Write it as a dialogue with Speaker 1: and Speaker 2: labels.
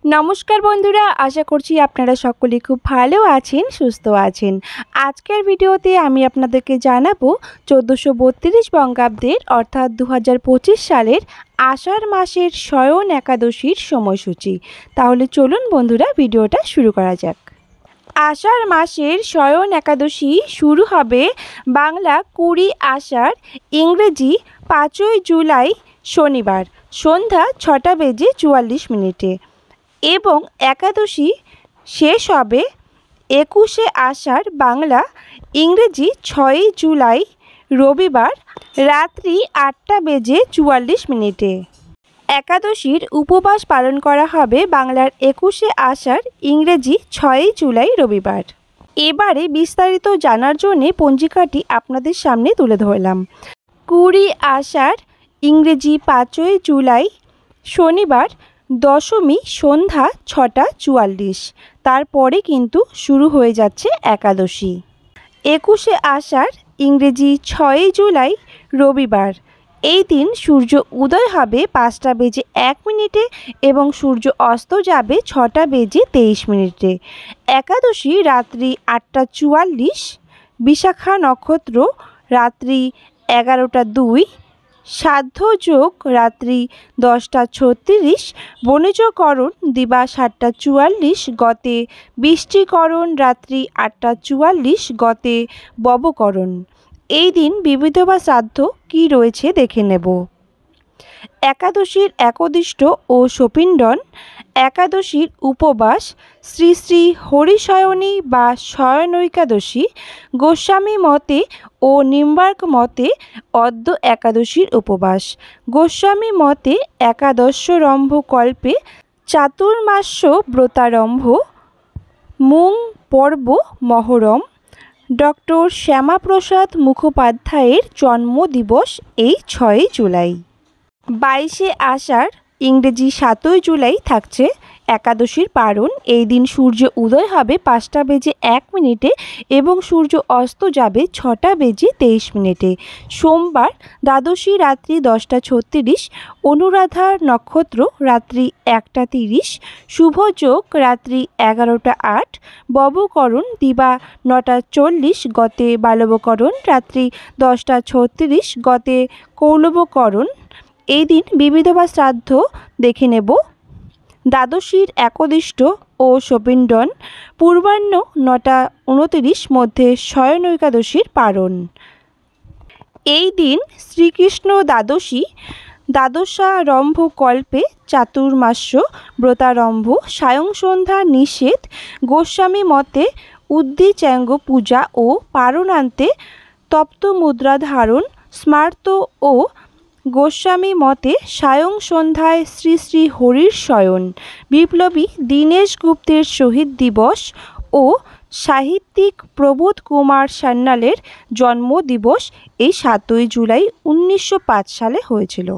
Speaker 1: নমস্কার বন্ধুরা, আশা করছি আপনারা সকলে খুব ভালো আছেন, সুস্থ আছেন। আজকের ভিডিওতে আমি আপনাদেরকে জানাবো 1432 বঙ্গাব্দের অর্থাৎ 2025 সালের আষাঢ় মাসের শয়ন একাদশীর সময়সূচি। তাহলে চলুন বন্ধুরা ভিডিওটা শুরু করা যাক। আষাঢ় মাসের শয়ন একাদশী শুরু হবে বাংলা 20 আষাঢ়, ইংরেজি 5 জুলাই শনিবার সন্ধ্যা 6:44 এবং একাদশী শেষ হবে 21 আষাঢ় বাংলা, ইংরেজি 6 জুলাই রবিবার রাত্রি 8:44। একাদশীর উপবাস পালন করা হবে বাংলার 21 আষাঢ়, ইংরেজি 6 জুলাই রবিবার। এবারে বিস্তারিত জানার জন্য পঞ্জিকাটি আপনাদের সামনে তুলে ধরলাম। 20 আষাঢ়, ইংরেজি 5 জুলাই শনিবার দশমী সন্ধ্যা 6:44। তারপরে কিন্তু শুরু হয়ে যাচ্ছে একাদশী। 21 আষাঢ়, ইংরেজি 6 জুলাই রবিবার। এই দিন সূর্য উদয় হবে 5:01 এবং সূর্য অস্ত যাবে 6:23। একাদশী রাত্রি 8:44, বিশাখা নক্ষত্র রাত্রি 11:02, শ্রাদ্ধ যোগ রাত্রি 10:36, বণিজকরণ দিবা 7:44 গতে, বৃষ্টিকরণ রাত্রি 8:44 গতে, ববকরণ। এই দিন বিবিধ বা শ্রাদ্ধ কী রয়েছে দেখে নেব। একাদশীর একদিষ্ট ও সপিণ্ডন। একাদশীর উপবাস শ্রী শ্রী হরিশয়নী বা শয়নৈকাদশী। গোস্বামী মতে ও নিম্বার্ক মতে অদ্য একাদশীর উপবাস। গোস্বামী মতে একাদশরম্ভ কল্পে চাতুর্মাস্য ব্রতারম্ভ মুং পর্ব মহরম। ডক্টর শ্যামাপ্রসাদ মুখোপাধ্যায়ের জন্মদিবস এই 6 জুলাই। 22 আষাঢ়, ইংরেজি 7 জুলাই থাকছে একাদশীর পারণ। এই দিন সূর্য উদয় হবে 5:01 এবং সূর্য অস্ত যাবে 6:23। সোমবার দ্বাদশী রাত্রি 10:36, অনুরাধা নক্ষত্র রাত্রি 1:30, শুভযোগ রাত্রি 11:08, ববকরণ দিবা 9:40 গতে, বালবকরণ রাত্রি 10:36 গতে, কৌলবকরণ। এই দিন বিবিধ বা শ্রাদ্ধ দেখে নেব। দ্বাদশীর একদিষ্ট ও সপিণ্ডন। পূর্বাহ্ন 9:29 মধ্যে শয়নৈকাদশীর পারণ। এই দিন শ্রীকৃষ্ণ দ্বাদশী, দ্বাদশারম্ভ কল্পে চাতুর্মাস্য ব্রতারম্ভ, সায়ং সন্ধ্যা নিষেধ। গোস্বামী মতে উদ্দীচ্যাঙ্গ পূজা ও পারণান্তে তপ্ত মুদ্রা ধারণ স্মার্ত ও গোস্বামী মতে সায়ং সন্ধ্যায় শ্রী শ্রী হরির শয়ন। বিপ্লবী দীনেশ গুপ্তের শহীদ দিবস ও সাহিত্যিক প্রবোধ কুমার সান্যালের জন্মদিবস এই 7 জুলাই 1905 সালে হয়েছিল।